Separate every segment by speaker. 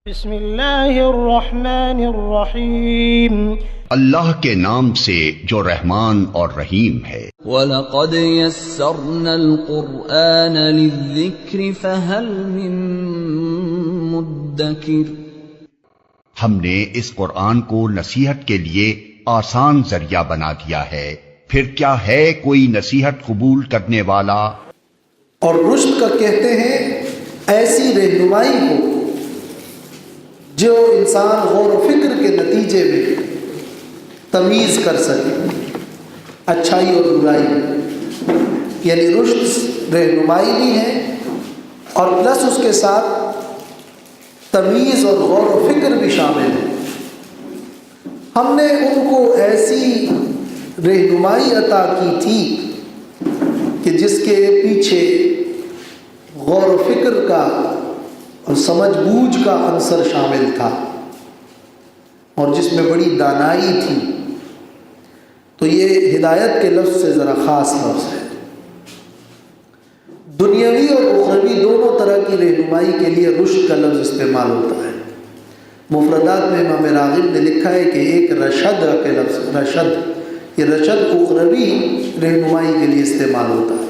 Speaker 1: بسم اللہ الرحمن الرحیم،
Speaker 2: اللہ کے نام سے جو رحمان اور رحیم ہے۔
Speaker 3: وَلَقَدْ يَسَّرْنَا الْقُرْآنَ لِلذِّكْرِ فَهَلْ مِن مُدَّكِرٍ،
Speaker 2: ہم نے اس قرآن کو نصیحت کے لیے آسان ذریعہ بنا دیا ہے، پھر کیا ہے کوئی نصیحت قبول کرنے والا؟
Speaker 4: اور رشد کا کہتے ہیں ایسی رہنمائی کو جو انسان غور و فکر کے نتیجے میں تمیز کر سکے اچھائی اور برائی، یعنی رشد رہنمائی بھی ہے اور پلس اس کے ساتھ تمیز اور غور و فکر بھی شامل ہے۔ ہم نے ان کو ایسی رہنمائی عطا کی تھی کہ جس کے پیچھے غور و فکر کا اور سمجھ بوجھ کا عنصر شامل تھا اور جس میں بڑی دانائی تھی۔ تو یہ ہدایت کے لفظ سے ذرا خاص لفظ ہے۔ دنیاوی اور اخروی دونوں طرح کی رہنمائی کے لیے رشد کا لفظ استعمال ہوتا ہے۔ مفردات میں امام راغب نے لکھا ہے کہ ایک رشد کے لفظ رشد، یہ رشد اخروی رہنمائی کے لیے استعمال ہوتا ہے،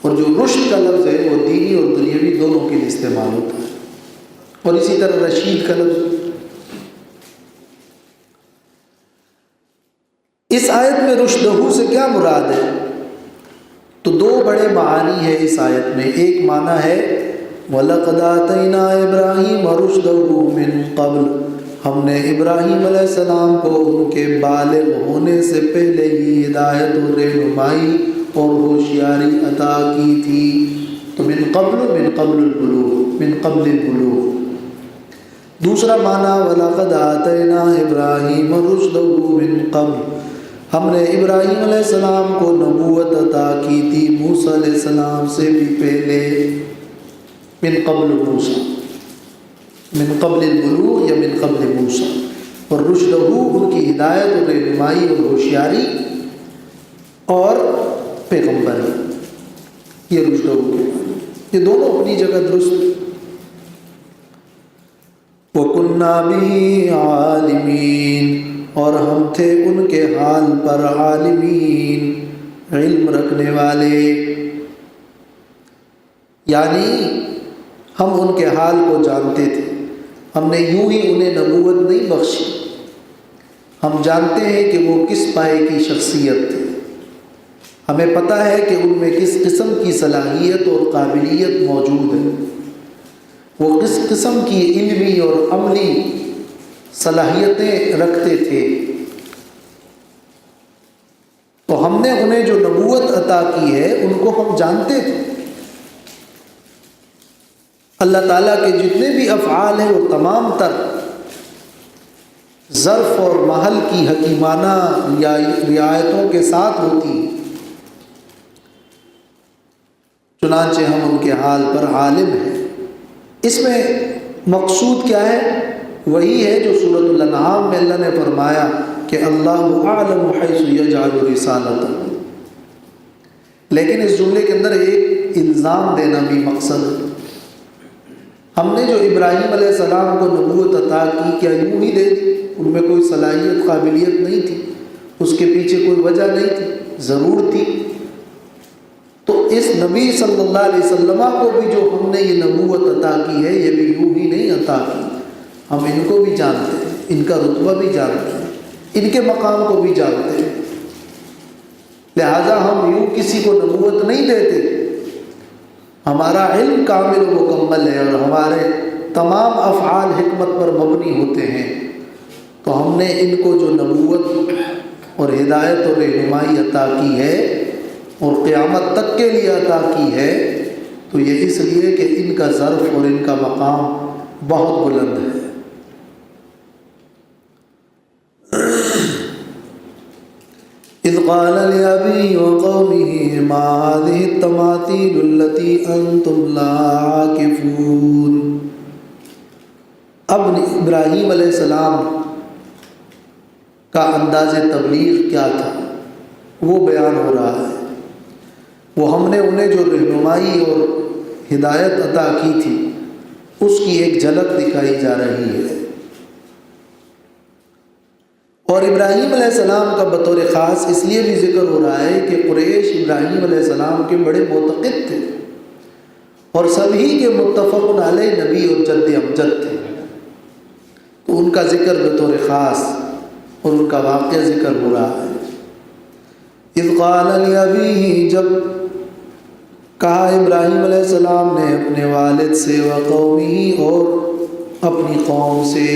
Speaker 4: اور جو رشد کا لفظ ہے وہ دینی اور دنیاوی دونوں کے لیے استعمال ہوتا ہے۔ اور اسی طرح رشید کا لفظ۔ اس آیت میں رشدہ سے کیا مراد ہے؟ تو دو بڑے معانی ہیں اس آیت میں۔ ایک معنی ہے وَلَقَدْ آتَيْنَا إِبْرَاهِيمَ رُشْدَهُ مِن قَبْلُ، ہم نے ابراہیم علیہ السلام کو ان کے بالغ ہونے سے پہلے ہی ہدایت و رہنمائی اور ہوشیاری عطا کی تھی۔ تو من قبل البلوغ۔ دوسرا معنی وَلَقَدْ آتَيْنَا إِبْرَاهِيمَ رُشْدَهُ مِن قَبْلُ، ہم نے ابراہیم علیہ السلام کو نبوت عطا کی تھی موسیٰ علیہ السلام سے بھی پہلے۔ من قبل موسیٰ، من قبل البلوغ یا من قبل موسیٰ، اور رشدہ ان کی ہدایت اور رہنمائی اور ہوشیاری اور پیغمبری، یہ رشدہ کے معنی۔ یہ دونوں اپنی جگہ درست۔ وَكُنَّا بِهِ عَالِمِينَ، اور ہم تھے ان کے حال پر عالمین، علم رکھنے والے، یعنی ہم ان کے حال کو جانتے تھے۔ ہم نے یوں ہی انہیں نبوت نہیں بخشی، ہم جانتے ہیں کہ وہ کس پائے کی شخصیت تھے، ہمیں پتہ ہے کہ ان میں کس قسم کی صلاحیت اور قابلیت موجود ہے، وہ کس قسم کی علمی اور عملی صلاحیتیں رکھتے تھے۔ تو ہم نے انہیں جو نبوت عطا کی ہے ان کو ہم جانتے تھے۔ اللہ تعالیٰ کے جتنے بھی افعال ہیں وہ تمام تر ظرف اور محل کی حکیمانہ رعایتوں کے ساتھ ہوتی ہیں، چنانچہ ہم ان کے حال پر عالم ہیں۔ اس میں مقصود کیا ہے؟ وہی ہے جو سورۃ الانعام میں اللہ نے فرمایا کہ اللہ اعلم حیث یجعل رسالتہ، لیکن اس جملے کے اندر ایک الزام دینا بھی مقصد ہے۔ ہم نے جو ابراہیم علیہ السلام کو نبوت عطا کی، کیا یوں ہی دے دی؟ ان میں کوئی صلاحیت قابلیت نہیں تھی، اس کے پیچھے کوئی وجہ نہیں تھی؟ ضرور تھی۔ تو اس نبی صلی اللہ علیہ وسلم کو بھی جو ہم نے یہ نبوت عطا کی ہے، یہ بھی یوں ہی نہیں عطا کی، ہم ان کو بھی جانتے ہیں، ان کا رتبہ بھی جانتے ہیں، ان کے مقام کو بھی جانتے ہیں، لہذا ہم یوں کسی کو نبوت نہیں دیتے۔ ہمارا علم کامل و مکمل ہے اور ہمارے تمام افعال حکمت پر مبنی ہوتے ہیں، تو ہم نے ان کو جو نبوت اور ہدایت اور رہنمائی عطا کی ہے اور قیامت تک کے لیے عطا کی ہے، تو یہ اس لیے کہ ان کا ظرف اور ان کا مقام بہت بلند ہے۔ اذ قال لأبيه وقومه ما هذه التماثيل التي أنتم لها عاكفون۔ اب ابراہیم علیہ السلام کا انداز تبلیغ کیا تھا وہ بیان ہو رہا ہے۔ وہ ہم نے انہیں جو رہنمائی اور ہدایت عطا کی تھی اس کی ایک جھلک دکھائی جا رہی ہے۔ اور ابراہیم علیہ السلام کا بطور خاص اس لیے بھی ذکر ہو رہا ہے کہ قریش ابراہیم علیہ السلام کے بڑے معتقد تھے اور سبھی کے متفق علیہ نبی اور جد امجد تھے، تو ان کا ذکر بطور خاص اور ان کا واقعہ ذکر ہو رہا ہے۔ اذ قال لأبیہ، جب کہا ابراہیم علیہ السلام نے اپنے والد سے، وقومہ، اور اپنی قوم سے،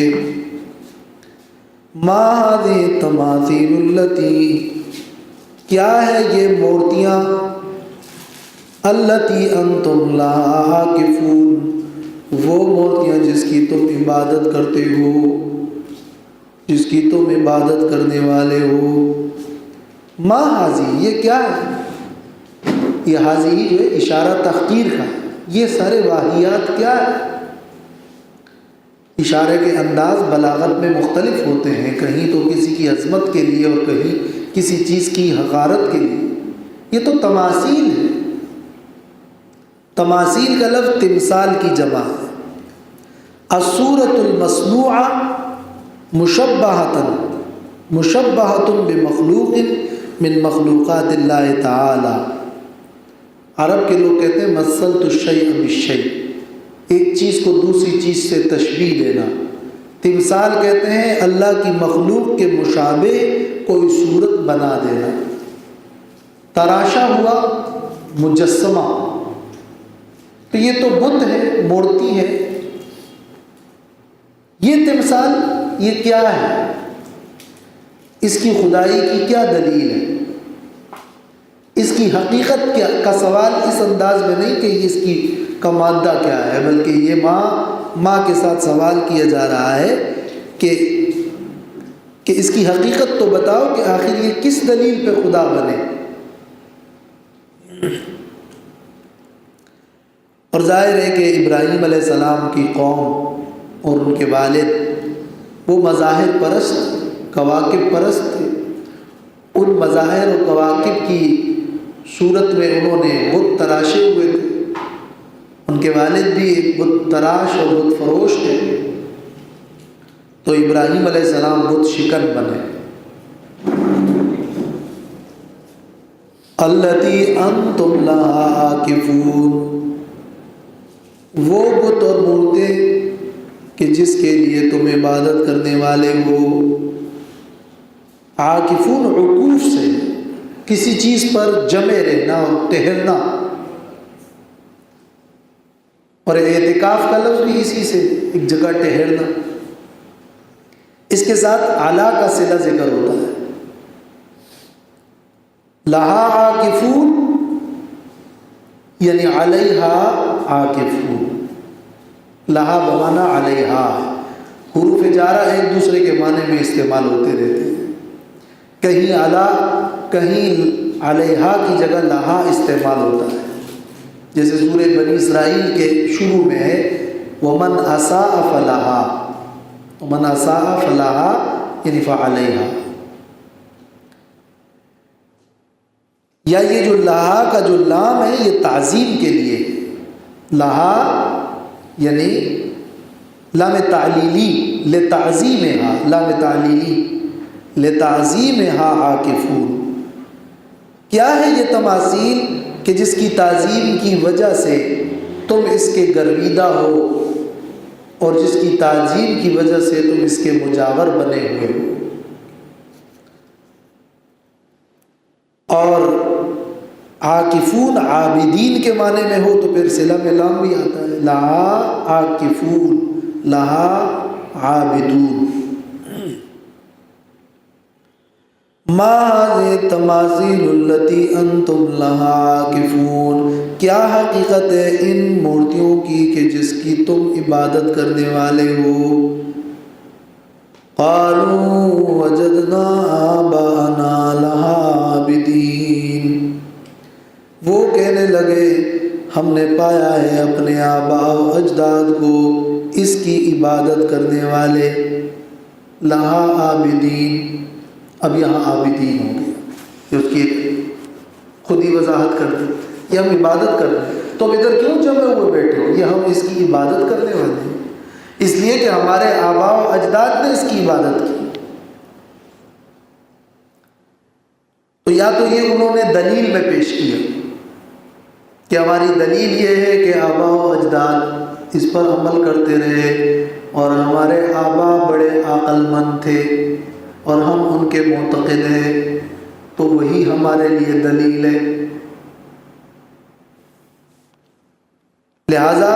Speaker 4: ما هذه التماثیل التي، کیا ہے یہ مورتیاں، التي انتم لها عاکفون، وہ مورتیاں جس کی تم عبادت کرتے ہو، جس کی تم عبادت کرنے والے ہو۔ ما هذه، یہ کیا ہے؟ یہ حاضی جو ہے اشارہ تحقیر کا، یہ سارے واہیات کیا ہے؟ اشارے کے انداز بلاغت میں مختلف ہوتے ہیں، کہیں تو کسی کی عظمت کے لیے اور کہیں کسی چیز کی حقارت کے لیے۔ یہ تو تماثیل ہے، تماثیل کا لفظ تمثال کی جمع ہے۔ الصورۃ المصنوعہ مشبہۃ بمخلوق من مخلوقات اللہ تعالی۔ عرب کے لوگ کہتے ہیں مثلت الشیء بالشیء، ایک چیز کو دوسری چیز سے تشبیہ دینا۔ تمثال کہتے ہیں اللہ کی مخلوق کے مشابہ کوئی صورت بنا دینا۔ تراشا ہوا مجسمہ، تو یہ تو بت ہے، مورتی ہے۔ یہ تمثال یہ کیا ہے؟ اس کی خدائی کی کیا دلیل ہے؟ اس کی حقیقت کیا کا سوال اس انداز میں نہیں کہ اس کی کا مادہ کیا ہے، بلکہ یہ ماں کے ساتھ سوال کیا جا رہا ہے کہ اس کی حقیقت تو بتاؤ کہ آخر یہ کس دلیل پہ خدا بنے۔ اور ظاہر ہے کہ ابراہیم علیہ السلام کی قوم اور ان کے والد وہ مظاہر پرست، کواکب پرست تھے۔ ان مظاہر اور کواکب کی صورت میں انہوں نے بت تراشے ہوئے تھے۔ ان کے والد بھی ایک بت تراش اور بت فروش تھے، تو ابراہیم علیہ السلام بت شکن بنے۔ التی انتم لہا عاکفون، وہ بت اور مورتے کہ جس کے لیے تم عبادت کرنے والے ہو۔ عاکفون عکوف سے کسی چیز پر جمے رہنا اور ٹہرنا، اور اعتکاف کا لفظ بھی اسی سے، ایک جگہ ٹہرنا۔ اس کے ساتھ اعلیٰ کا صلہ ذکر ہوتا ہے۔ لہا عاکفون یعنی علیہا عاکفون، لہا بمانا علیہا، حروف جارہ ایک دوسرے کے معنی میں استعمال ہوتے رہتے ہیں، کہیں اعلیٰ کہیں علیہا کی جگہ لہا استعمال ہوتا ہے۔ جیسے سورہ بنی اسرائیل کے شروع میں ہے وَمَنْ أَسَاءَ فَلَهَا، وَمَنْ أَسَاءَ فَلَهَا یعنی فَعَلَيْهَا۔ یا یہ جو لہا کا جو لام ہے یہ تعظیم کے لیے، لہا یعنی لام تعلیلی، لتعظیمها، لام تعلیلی لتعظیمها عاکفون۔ کیا ہے یہ تماثیل کہ جس کی تعظیم کی وجہ سے تم اس کے گرویدہ ہو اور جس کی تعظیم کی وجہ سے تم اس کے مجاور بنے ہوئے ہو۔ اور عاکفون عابدین کے معنی میں ہو تو پھر صلہ میں لام بھی آتا ہے، لہا عاکفون، لہا عابدون۔ ما هذه التماثیل التي انتم لها عاکفون، کیا حقیقت ہے ان مورتیوں کی کہ جس کی تم عبادت کرنے والے ہو۔ قالوا وجدنا آباءنا لها عابدین، وہ کہنے لگے ہم نے پایا ہے اپنے آباء و اجداد کو اس کی عبادت کرنے والے، لہا عابدین۔ اب یہاں عابدین ہوں گے، اس کی خود ہی وضاحت کر دیں کہ ہم عبادت کر رہے ہیں۔ تم ادھر کیوں جمع ہوئے بیٹھے ہو؟ یہ ہم اس کی عبادت کرنے والے ہیں، اس لیے کہ ہمارے آباء و اجداد نے اس کی عبادت کی۔ تو یا تو یہ انہوں نے دلیل میں پیش کیا کہ ہماری دلیل یہ ہے کہ آباء و اجداد اس پر عمل کرتے رہے اور ہمارے آباء بڑے عقل مند تھے اور ہم ان کے معتقد ہیں، تو وہی ہمارے لیے دلیل ہے۔ لہذا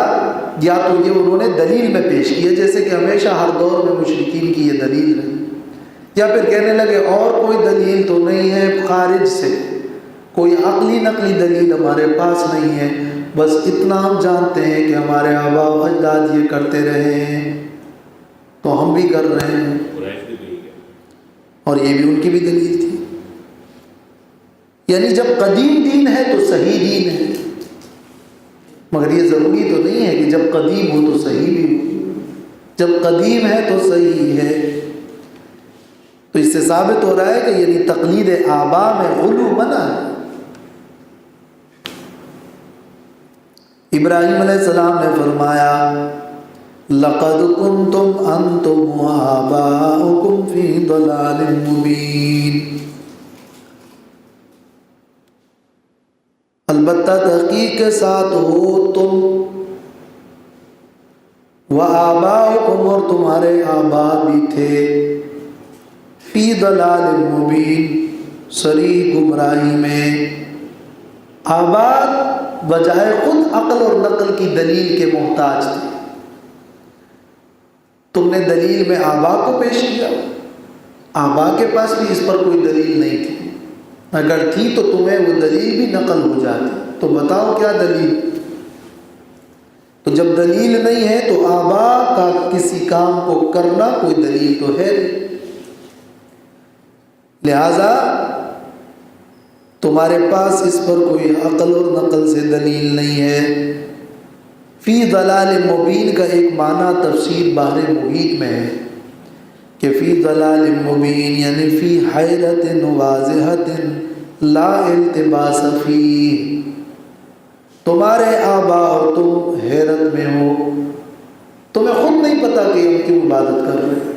Speaker 4: یا تو یہ انہوں نے دلیل میں پیش کیا، جیسے کہ ہمیشہ ہر دور میں مشرکین کی یہ دلیل رہی، یا پھر کہنے لگے اور کوئی دلیل تو نہیں ہے خارج سے، کوئی عقلی نقلی دلیل ہمارے پاس نہیں ہے، بس اتنا ہم جانتے ہیں کہ ہمارے آباء و اجداد یہ کرتے رہے ہیں تو ہم بھی کر رہے ہیں، اور یہ بھی ان کی بھی دلیل تھی۔ یعنی جب قدیم دین ہے تو صحیح دین ہے، مگر یہ ضروری تو نہیں ہے کہ جب قدیم ہو تو صحیح بھی ہو، جب قدیم ہے تو صحیح ہے۔ تو اس سے ثابت ہو رہا ہے کہ یعنی تقلید آباء میں غلو منع ہے۔ ابراہیم علیہ السلام نے فرمایا لَقَدْ كُنْتُمْ أَنْتُمْ وَآبَاؤُكُمْ فِي ضَلَالٍ مُبِينٍ، البتہ تحقیق کے ساتھ ہو تم، وآباؤکم اور تمہارے آباء بھی تھے، فی ضلال مبین صریح گمراہی میں۔ آباء بجائے خود عقل اور نقل کی دلیل کے محتاج تھے، تم نے دلیل میں آباء کو پیش کیا، آباء کے پاس بھی اس پر کوئی دلیل نہیں تھی، اگر تھی تو تمہیں وہ دلیل بھی نقل ہو جاتی، تو بتاؤ کیا دلیل؟ تو جب دلیل نہیں ہے تو آباء کا کسی کام کو کرنا کوئی دلیل تو ہے نہیں، لہذا تمہارے پاس اس پر کوئی عقل اور نقل سے دلیل نہیں ہے۔ فی ضلال مبین کا ایک معنی تفسیر بحر محیط میں ہے کہ فی ضلال مبین یعنی فی حیرت واضحۃ لا التباس فیہ، تمہارے آباء اور تم حیرت میں ہو، تمہیں خود نہیں پتا کہ ہم کیوں عبادت کر رہے ہیں،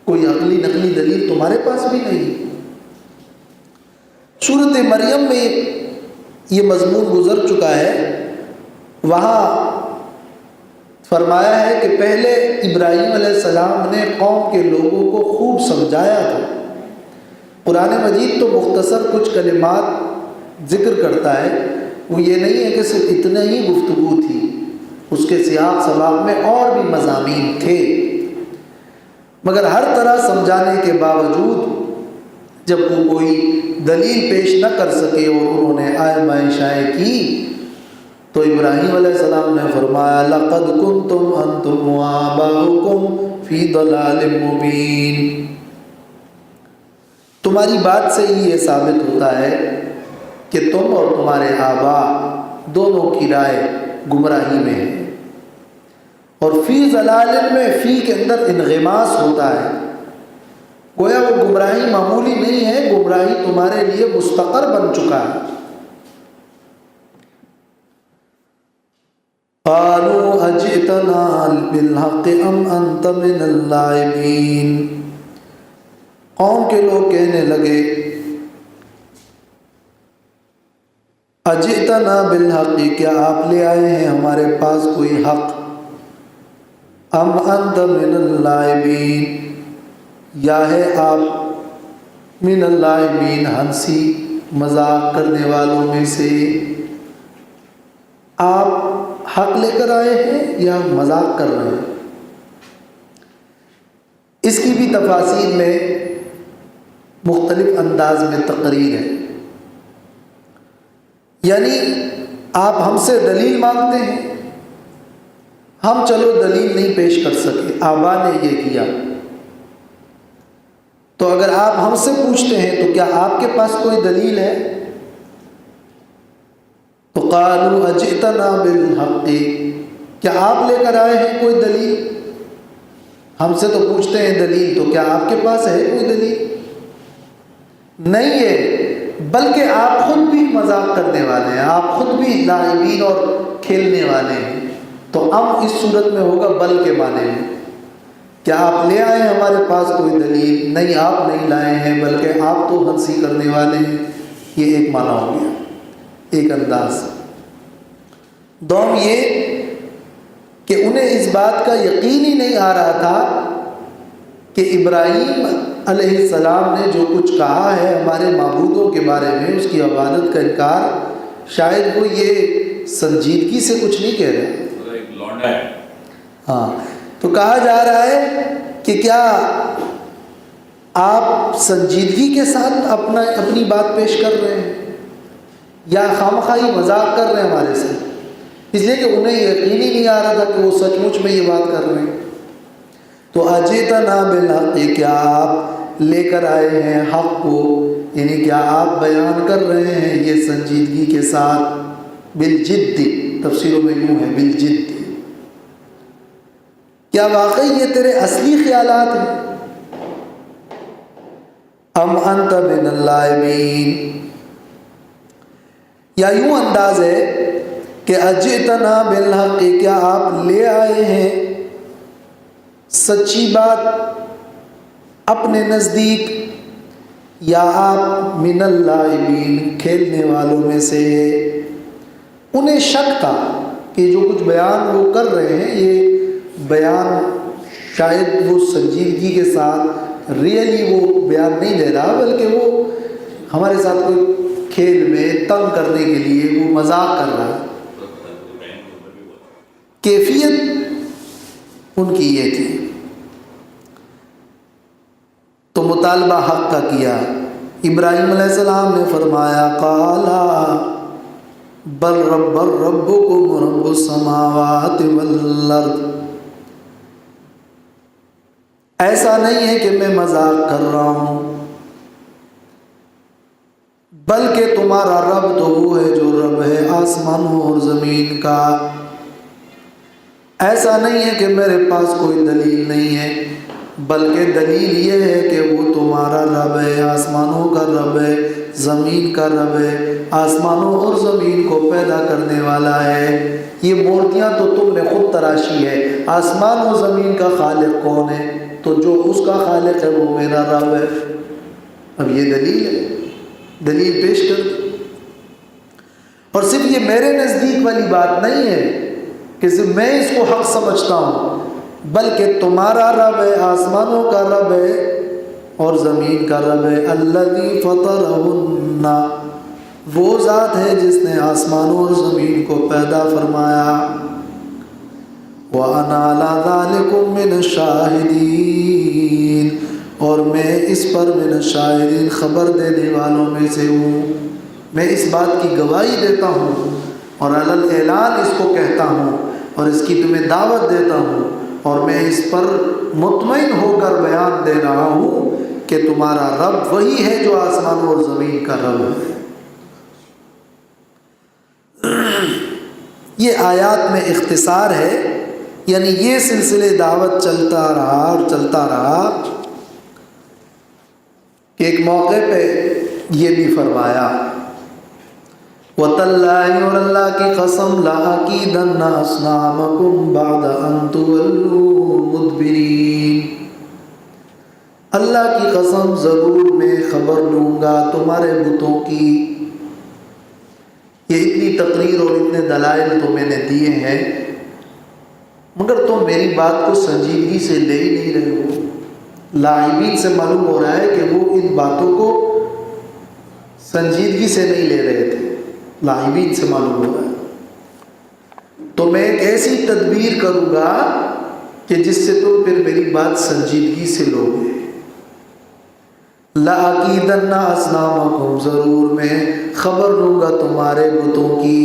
Speaker 4: کوئی عقلی نقلی دلیل تمہارے پاس بھی نہیں۔ سورۃ مریم میں یہ مضمون گزر چکا ہے، وہاں فرمایا ہے کہ پہلے ابراہیم علیہ السلام نے قوم کے لوگوں کو خوب سمجھایا تھا۔ قرآن مجید تو مختصر کچھ کلمات ذکر کرتا ہے، وہ یہ نہیں ہے کہ صرف اتنا ہی گفتگو تھی، اس کے سیاق سباق میں اور بھی مضامین تھے، مگر ہر طرح سمجھانے کے باوجود جب وہ کوئی دلیل پیش نہ کر سکے اور انہوں نے آئے بائیں شائیں کی، تو ابراہیم علیہ السلام نے فرمایا لَقَدْ كُنْتُمْ أَنْتُمْ وَآبَاؤُكُمْ فِي ضَلَالٍ مُبِينٍ، تمہاری بات سے ہی یہ ثابت ہوتا ہے کہ تم اور تمہارے آباء دونوں کی رائے گمراہی میں ہے۔ اور فی ضلال میں فی کے اندر انغماس ہوتا ہے، گویا وہ گمراہی معمولی نہیں ہے، گمراہی تمہارے لیے مستقر بن چکا ہے۔ قالوا اجئتنا بالحق ام انت من اللاعبین، قوم کے لوگ کہنے لگے اجئتنا بالحق، کیا آپ لے آئے ہیں ہمارے پاس کوئی حق، ام انت من اللاعبین، یا ہے آپ من اللاعبین ہنسی مذاق کرنے والوں میں سے، آپ حق لے کر آئے ہیں یا مذاق کر رہے ہیں؟ اس کی بھی تفاصیر میں مختلف انداز میں تقریر ہے، یعنی آپ ہم سے دلیل مانگتے ہیں، ہم چلو دلیل نہیں پیش کر سکے، آبا نے یہ کیا، تو اگر آپ ہم سے پوچھتے ہیں تو کیا آپ کے پاس کوئی دلیل ہے؟ تو قالوا اجئتنا بالحق، کیا آپ لے کر آئے ہیں کوئی دلیل؟ ہم سے تو پوچھتے ہیں دلیل، تو کیا آپ کے پاس ہے کوئی دلیل؟ نہیں ہے، بلکہ آپ خود بھی مذاق کرنے والے ہیں، آپ خود بھی لاعبین اور کھیلنے والے ہیں۔ تو ام اس صورت میں ہوگا بل کے معنی میں، کیا آپ لے آئے ہیں ہمارے پاس کوئی دلیل؟ نہیں، آپ نہیں لائے ہیں، بلکہ آپ تو ہنسی کرنے والے ہیں۔ یہ ایک معنی ہو گیا، ایک انداز۔ دوم یہ کہ انہیں اس بات کا یقین ہی نہیں آ رہا تھا کہ ابراہیم علیہ السلام نے جو کچھ کہا ہے ہمارے معبودوں کے بارے میں، اس کی عبادت کا انکار، شاید وہ یہ سنجیدگی سے کچھ نہیں کہہ رہے۔ ہاں، تو کہا جا رہا ہے کہ کیا آپ سنجیدگی کے ساتھ اپنی بات پیش کر رہے ہیں یا خامخواہی مذاق کر رہے ہیں ہمارے سے؟ اس لیے کہ انہیں یقین ہی نہیں آ رہا تھا کہ وہ سچ مچ میں یہ بات کر رہے ہیں۔ تو اجئتنا بالحق، کیا آپ لے کر آئے ہیں حق کو، یعنی کیا آپ بیان کر رہے ہیں یہ سنجیدگی کے ساتھ، بالجد، تفسیروں میں یوں ہے بالجد، کیا واقعی یہ تیرے اصلی خیالات ہیں؟ ام انت من اللاعبین، یا یوں انداز ہے کہ اجئتنا بالحق، کیا آپ لے آئے ہیں سچی بات اپنے نزدیک، یا آپ من اللاعبین، کھیلنے والوں میں سے؟ انہیں شک تھا کہ جو کچھ بیان وہ کر رہے ہیں یہ بیان شاید وہ سنجیدگی کے ساتھ ریئلی وہ بیان نہیں دے رہا، بلکہ وہ ہمارے ساتھ کوئی کھیل میں تنگ کرنے کے لیے وہ مذاق کر رہا ہے۔ کیفیت ان کی یہ تھی۔ تو مطالبہ حق کا کیا۔ ابراہیم علیہ السلام نے فرمایا قالا بل ربکم رب السماوات والارض، ایسا نہیں ہے کہ میں مذاق کر رہا ہوں، بلکہ تمہارا رب تو وہ ہے جو رب ہے آسمانوں اور زمین کا۔ ایسا نہیں ہے کہ میرے پاس کوئی دلیل نہیں ہے، بلکہ دلیل یہ ہے کہ وہ تمہارا رب ہے، آسمانوں کا رب ہے، زمین کا رب ہے، آسمانوں اور زمین کو پیدا کرنے والا ہے۔ یہ مورتیاں تو تم نے خود تراشی ہے، آسمان و زمین کا خالق کون ہے؟ تو جو اس کا خالق ہے وہ میرا رب ہے۔ اب یہ دلیل ہے، دلیل پیش کر دی۔ اور صرف یہ میرے نزدیک والی بات نہیں ہے کہ صرف میں اس کو حق سمجھتا ہوں، بلکہ تمہارا رب ہے، آسمانوں کا رب ہے اور زمین کا رب ہے۔ الذی فطرہن، وہ ذات ہے جس نے آسمانوں اور زمین کو پیدا فرمایا۔ وَأَنَا عَلَىٰ ذَلِكُم مِّنَ الشَّاهِدِينَ، اور میں اس پر من الشاہدین، خبر دینے والوں میں سے ہوں۔ میں اس بات کی گواہی دیتا ہوں اور علی الاعلان اس کو کہتا ہوں اور اس کی تمہیں دعوت دیتا ہوں، اور میں اس پر مطمئن ہو کر بیان دے رہا ہوں کہ تمہارا رب وہی ہے جو آسمانوں اور زمین کا رب ہے۔ یہ آیات میں اختصار ہے، یعنی یہ سلسلے دعوت چلتا رہا اور چلتا رہا کہ ایک موقع پہ یہ بھی فرمایا وَتَاللَّهِ، اور اللہ کی قسم، لَأَكِيدَنَّ أَصْنَامَكُمْ بَعْدَ أَن تُوَلُّوا مُدْبِرِينَ، اللہ کی قسم ضرور میں خبر لوں گا تمہارے بتوں کی۔ یہ اتنی تقریر اور اتنے دلائل تو میں نے دیے ہیں، مگر تم میری بات کو سنجیدگی سے لے ہی نہیں رہے ہو۔ لاعبین سے معلوم ہو رہا ہے کہ وہ ان باتوں کو سنجیدگی سے نہیں لے رہے تھے، لاعبین سے معلوم ہو رہا ہے۔ تو میں ایک ایسی تدبیر کروں گا کہ جس سے تم پھر میری بات سنجیدگی سے لو گے۔ لَأَكِيدَنَّ أَصْنَامَكُمْ، ضرور میں خبر لوں گا تمہارے بتوں کی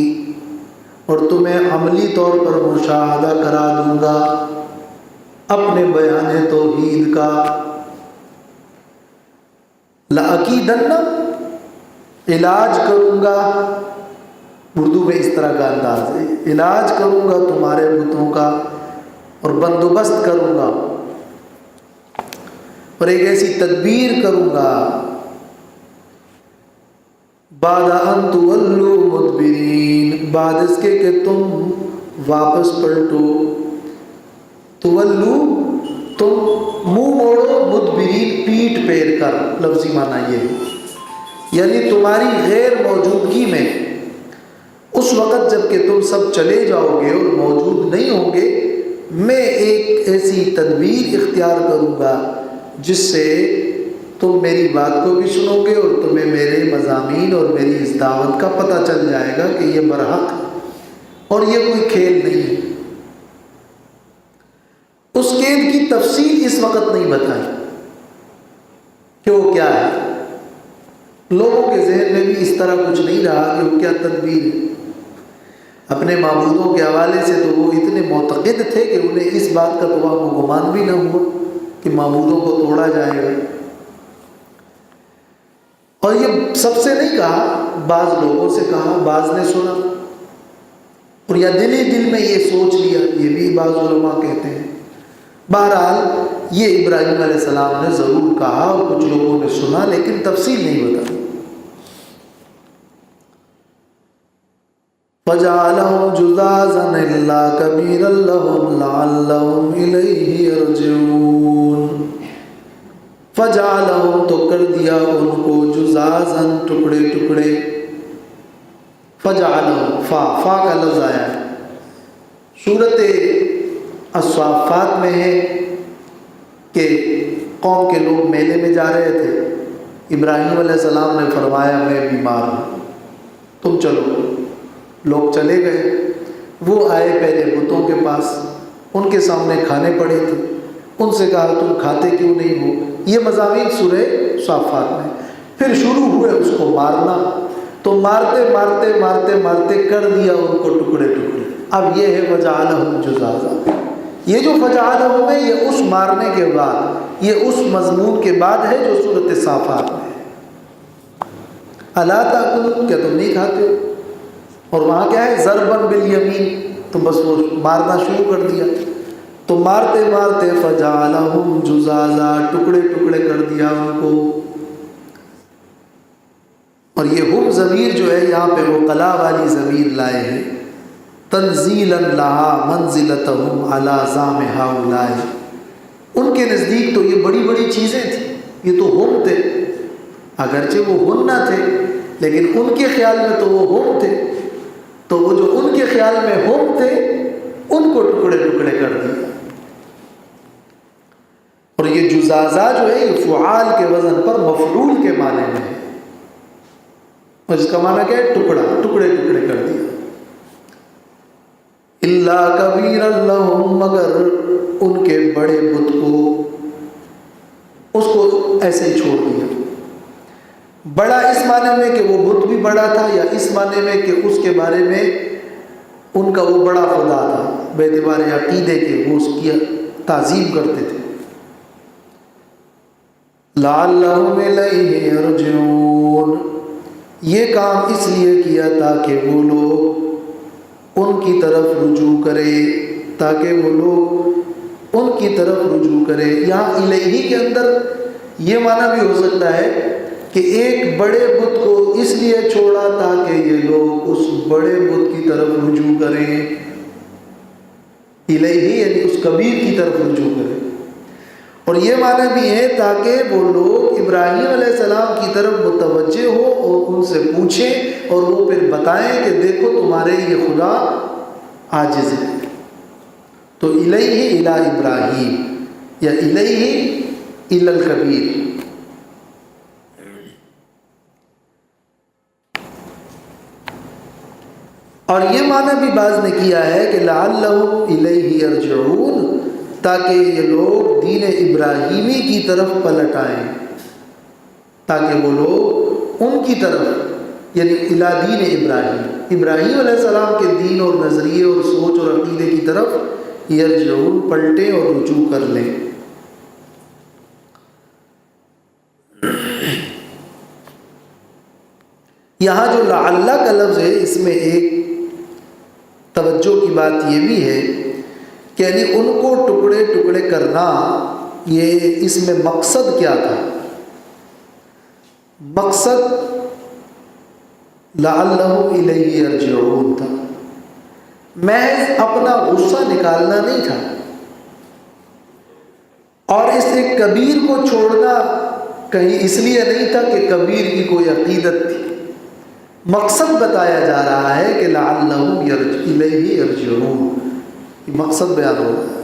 Speaker 4: اور تمہیں عملی طور پر مشاہدہ کرا دوں گا اپنے بیان توحید کا۔ لَأَكِيدَنَّ، علاج کروں گا، اردو میں اس طرح کا انداز ہے، علاج کروں گا تمہارے بتوں کا اور بندوبست کروں گا اور ایک ایسی تدبیر کروں گا بعد ان تولوا مدبرین، بعد اس کے کہ تم واپس پلٹو، تولو تم منہ موڑو، مدبرین پیٹ پھیر کر، لفظی معنی یہ ہے، یعنی تمہاری غیر موجودگی میں، اس وقت جب کہ تم سب چلے جاؤ گے اور موجود نہیں ہوں گے، میں ایک ایسی تدبیر اختیار کروں گا جس سے تم میری بات کو بھی سنو گے اور تمہیں میرے مضامین اور میری اس دعوت کا پتہ چل جائے گا کہ یہ برحق ہے اور یہ کوئی کھیل نہیں ہے۔ اس قید کی تفصیل اس وقت نہیں بتائی کہ وہ کیا ہے، لوگوں کے ذہن میں بھی اس طرح کچھ نہیں رہا کہ وہ کیا تدبیر ہے۔ اپنے معبودوں کے حوالے سے تو وہ اتنے معتقد تھے کہ انہیں اس بات کا توہم و گمان بھی نہ ہوا کہ معبودوں کو توڑا جائے گا۔ اور یہ سب سے نہیں کہا، بعض لوگوں سے کہا، بعض نے سنا اور یا دل ہی دل میں یہ سوچ لیا، یہ بھی بعض علماء کہتے ہیں۔ بہرحال یہ ابراہیم علیہ السلام نے ضرور کہا اور کچھ لوگوں نے سنا، لیکن تفصیل نہیں بتائی۔ فَجَعَلَهُمْ جُذَاذًا إِلَّا كَبِيرًا لَهُمْ لَعَلَّهُمْ إِلَيْهِ يَرْجِعُونَ۔ فَجَعَلَهُمْ تو کر دیا ان کو، جُذَاذًا ٹکڑے ٹکڑے، فَجَعَلَهُمْ فا کا لفظ آیا ہے، سورۃ الصافات میں ہے کہ قوم کے لوگ میلے میں جا رہے تھے، ابراہیم علیہ السلام نے فرمایا میں بیمار ہوں، تم چلو۔ لوگ چلے گئے، وہ آئے پہلے بتوں کے پاس، ان کے سامنے کھانے پڑے تھے، ان سے کہا تم کھاتے کیوں نہیں ہو، یہ مضامین سورہ صافات میں۔ پھر شروع ہوئے اس کو مارنا، تو مارتے مارتے مارتے مارتے کر دیا ان کو ٹکڑے ٹکڑے۔ اب یہ ہے فَجَعَلَهُمْ جُذَاذًا، یہ جو فَجَعَلَهُمْ ہے یہ اس مارنے کے بعد، یہ اس مضمون کے بعد ہے جو سورۃ صافات میں ہے۔ أَلَا تَأْكُلُونَ، کیا تم نہیں کھاتے ہو؟ اور وہاں کیا ہے، ضرباً بالیمین، تو بس وہ مارنا شروع کر دیا، تو مارتے مارتے فَجَعَلَهُمْ جُذَاذًا، ٹکڑے ٹکڑے کر دیا ان کو۔ اور یہ ہم ضمیر جو ہے یہاں پہ وہ قلا والی ضمیر لائے ہیں، تنزیلاً لہا منزلتہم علی زعم ہؤلاء، ان کے نزدیک تو یہ بڑی بڑی چیزیں تھیں، یہ تو ہم تھے، اگرچہ وہ ہن نہ تھے لیکن ان کے خیال میں تو وہ ہم تھے، تو وہ جو ان کے خیال میں ہم تھے ان کو ٹکڑے ٹکڑے کر دیا۔ اور یہ جزازہ جو ہے یہ فعال کے وزن پر مفعول کے معنی میں ہے، اور اس کا معنی کیا ہے، ٹکڑا، ٹکڑے ٹکڑے کر دیا۔ الا کبیرا لہم، مگر ان کے بڑے بت کو، اس کو ایسے ہی چھوڑ دیا۔ بڑا اس معنی میں کہ وہ بت بھی بڑا تھا، یا اس معنی میں کہ اس کے بارے میں ان کا وہ بڑا خدا تھا، بے اعتبار عقیدے کے وہ اس کی تعظیم کرتے تھے۔ لعلہم الیہ یرجعون، یہ کام اس لیے کیا تاکہ وہ لوگ ان کی طرف رجوع کرے، تاکہ وہ لوگ ان کی طرف رجوع کرے۔ یہاں الیہ کے اندر یہ معنی بھی ہو سکتا ہے کہ ایک بڑے بت کو اس لیے چھوڑا تاکہ یہ لوگ اس بڑے بت کی طرف رجوع کریں، الیہ یعنی اس کبیر کی طرف رجوع کریں، اور یہ معنی بھی ہے تاکہ وہ لوگ ابراہیم علیہ السلام کی طرف متوجہ ہو اور ان سے پوچھیں اور وہ پھر بتائیں کہ دیکھو تمہارے یہ خدا عاجز ہے۔ تو الیہ الی ابراہیم یا الیہ الی الکبیر۔ اور یہ معنی بھی بعض نے کیا ہے کہ لعلہم الیہ یرجعون، تاکہ یہ لوگ دین ابراہیمی کی طرف پلٹ آئیں، تاکہ وہ لوگ ان کی طرف یعنی الی دین ابراہیم، ابراہیم علیہ السلام کے دین اور نظریے اور سوچ اور عقیدے کی طرف یرجعون، پلٹیں اور رجوع کر لیں۔ یہاں جو لعل کا لفظ ہے اس میں ایک توجہ کی بات یہ بھی ہے کہ یعنی ان کو ٹکڑے ٹکڑے کرنا، یہ اس میں مقصد کیا تھا؟ مقصد لعلہم الیہ یرجعون تھا، محض اپنا غصہ نکالنا نہیں تھا، اور اس سے کبیر کو چھوڑنا کہیں اس لیے نہیں تھا کہ کبیر کی کوئی عقیدت تھی، مقصد بتایا جا رہا ہے کہ لعلہم الیہ یرجعون، یہ مقصد بیان ہو رہا ہے۔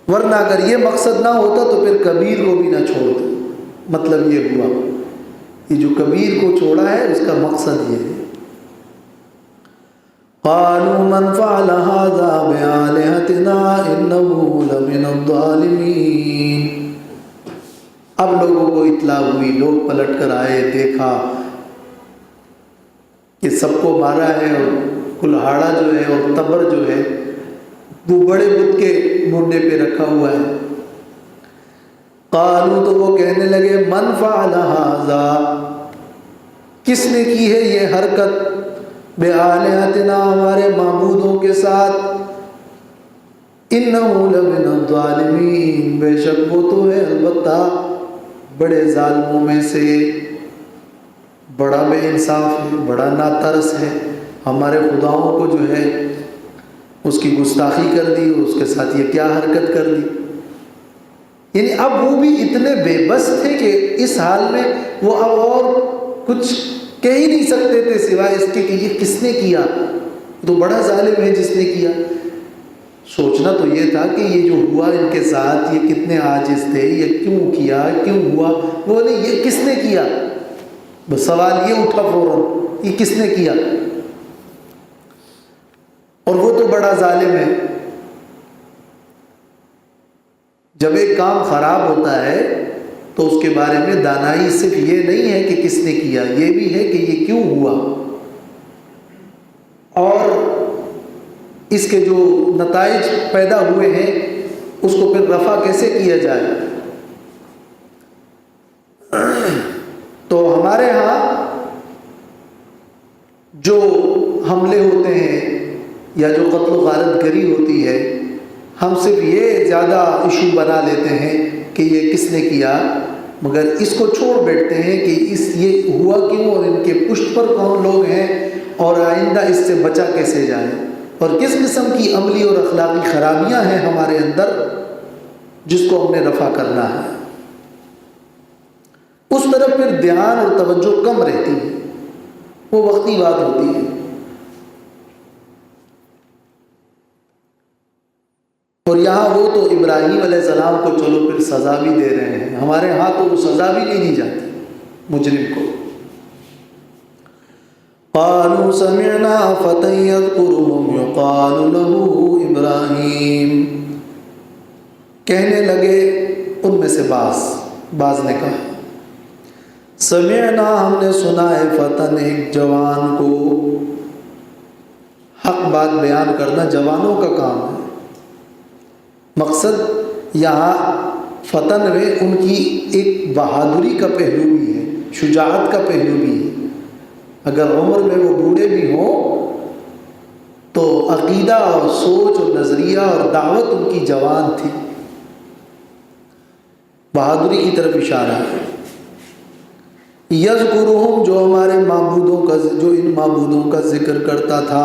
Speaker 4: ورنہ اگر یہ مقصد نہ ہوتا تو پھر کبیر کو بھی نہ چھوڑتے، مطلب یہ ہوا، یہ جو کبیر کو چھوڑا ہے اس کا مقصد یہ ہے۔ قالوا من فعل هذا بآلهتنا إنه لمن الظالمين، اب لوگوں کو اطلاع ہوئی، لوگ پلٹ کر آئے، دیکھا کہ سب کو مارا ہے، اور کلہاڑا جو ہے اور تبر جو ہے وہ بڑے بت کے مونڈے پہ رکھا ہوا ہے۔ قالوا، تو وہ کہنے لگے، من فعل هذا، کس نے کی ہے یہ حرکت، بآلہتنا، ہمارے معبودوں کے ساتھ، انہ لمن الظالمین، بے شک وہ تو ہے البتہ بڑے ظالموں میں سے، بڑا بے انصاف ہے، بڑا ناترس ہے، ہمارے خداؤں کو جو ہے اس کی گستاخی کر دی، اس کے ساتھ یہ کیا حرکت کر دی۔ یعنی اب وہ بھی اتنے بے بس تھے کہ اس حال میں وہ اب اور کچھ کہہ ہی نہیں سکتے تھے سوائے اس کے کہ یہ کس نے کیا، تو بڑا ظالم ہے جس نے کیا۔ سوچنا تو یہ تھا کہ یہ جو ہوا ان کے ساتھ، یہ کتنے عاجز تھے، یہ کیوں کیا، کیوں ہوا، وہ نہیں، یہ کس نے کیا، بس سوال یہ اٹھا فوراً، یہ کس نے کیا، اور وہ تو بڑا ظالم ہے۔ جب ایک کام خراب ہوتا ہے تو اس کے بارے میں دانائی صرف یہ نہیں ہے کہ کس نے کیا، یہ بھی ہے کہ یہ کیوں ہوا، اور اس کے جو نتائج پیدا ہوئے ہیں اس کو پھر رفع کیسے کیا جائے۔ تو ہمارے ہاں جو حملے ہوتے ہیں یا جو قتل و غارت گری ہوتی ہے، ہم صرف یہ زیادہ ایشو بنا لیتے ہیں کہ یہ کس نے کیا، مگر اس کو چھوڑ بیٹھتے ہیں کہ یہ ہوا کیوں، اور ان کے پشت پر کون لوگ ہیں، اور آئندہ اس سے بچا کیسے جائے، اور کس قسم کی عملی اور اخلاقی خرابیاں ہیں ہمارے اندر جس کو ہم نے رفع کرنا ہے۔ اس طرف پھر دھیان اور توجہ کم رہتی ہے، وہ وقتی بات ہوتی ہے۔ اور یہاں وہ تو ابراہیم علیہ السلام کو چلو پھر سزا بھی دے رہے ہیں، ہمارے ہاں تو وہ سزا بھی نہیں دی جاتی مجرم کو۔ قالوا سمعنا فتى يذكرهم يقال له ابراہیم، کہنے لگے ان میں سے بعض نے کہا، سمعنا، ہم نے سنا ہے، فتن، ایک جوان کو، حق بات بیان کرنا جوانوں کا کام ہے۔ مقصد یہاں فتن میں ان کی ایک بہادری کا پہلو بھی ہے، شجاعت کا پہلو بھی ہے۔ اگر عمر میں وہ بوڑھے بھی ہوں تو عقیدہ اور سوچ اور نظریہ اور دعوت ان کی جوان تھی، بہادری کی طرف اشارہ ہے۔ یذکرہم، جو ہمارے معبودوں کا، جو ان معبودوں کا ذکر کرتا تھا،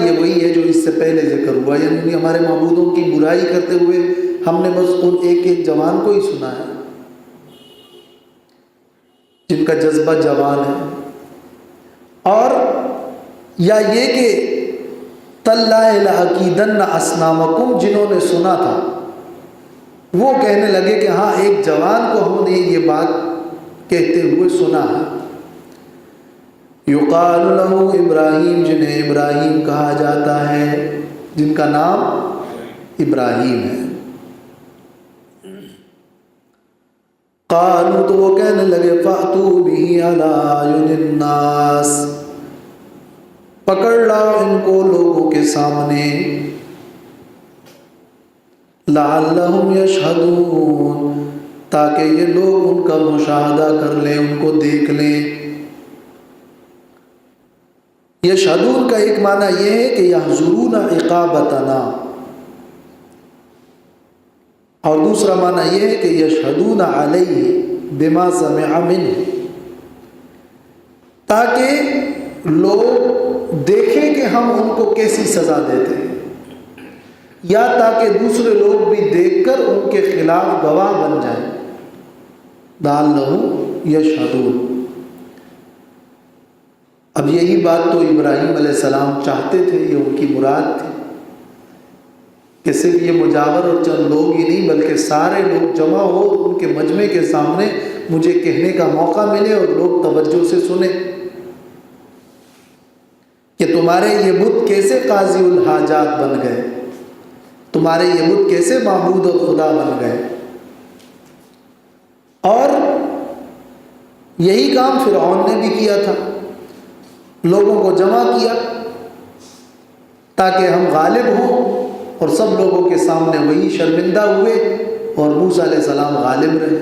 Speaker 4: یہ وہی ہے جو اس سے پہلے ذکر ہوا، یعنی ہمارے معبودوں کی برائی کرتے ہوئے ہم نے بس ان ایک جوان کو ہی سنا ہے جن کا جذبہ جوان ہے۔ اور یا یہ کہ تاللہ لأکیدن اصنامکم، جنہوں نے سنا تھا وہ کہنے لگے کہ ہاں ایک جوان کو ہم نے یہ بات کہتے ہوئے سنا ہے۔ یقال لہ ابراہیم، جنہیں ابراہیم کہا جاتا ہے، جن کا نام ابراہیم ہے۔ قالوا، تو وہ کہنے لگے، فأتوا بہ علی اعین الناس، پکڑ لاؤ ان کو لوگوں کے سامنے، لعلہم یشہدون، تاکہ یہ لوگ ان کا مشاہدہ کر لیں، ان کو دیکھ لیں۔ یشہدون کا ایک معنی یہ ہے کہ یحضرون عقابتنا، اور دوسرا معنی یہ ہے کہ یشہدون علیہ، بما سمع منہ، تاکہ لوگ دیکھیں کہ ہم ان کو کیسی سزا دیتے ہیں، یا تاکہ دوسرے لوگ بھی دیکھ کر ان کے خلاف گواہ بن جائیں۔ لعلہم یشہدون۔ اب یہی بات تو ابراہیم علیہ السلام چاہتے تھے، یہ ان کی مراد تھی کہ صرف یہ مجاور اور چند لوگ ہی نہیں بلکہ سارے لوگ جمع ہو، ان کے مجمع کے سامنے مجھے کہنے کا موقع ملے اور لوگ توجہ سے سنیں کہ تمہارے یہ بت کیسے قاضی الحاجات بن گئے، تمہارے یہ بت کیسے معبود اور خدا بن گئے۔ اور یہی کام فرعون نے بھی کیا تھا، لوگوں کو جمع کیا تاکہ ہم غالب ہوں، اور سب لوگوں کے سامنے وہی شرمندہ ہوئے اور موسیٰ علیہ السلام غالب رہے۔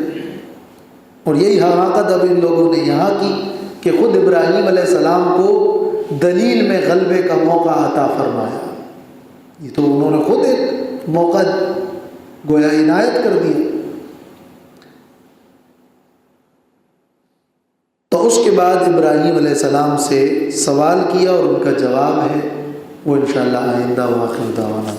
Speaker 4: اور یہی حماقت اب ان لوگوں نے یہاں کی کہ خود ابراہیم علیہ السلام کو دلیل میں غلبے کا موقع عطا فرمایا، یہ تو انہوں نے خود ایک موقع گویا عنایت کر دیا۔ تو اس کے بعد ابراہیم علیہ السلام سے سوال کیا اور ان کا جواب ہے وہ انشاءاللہ آئندہ، وآخر دعوانا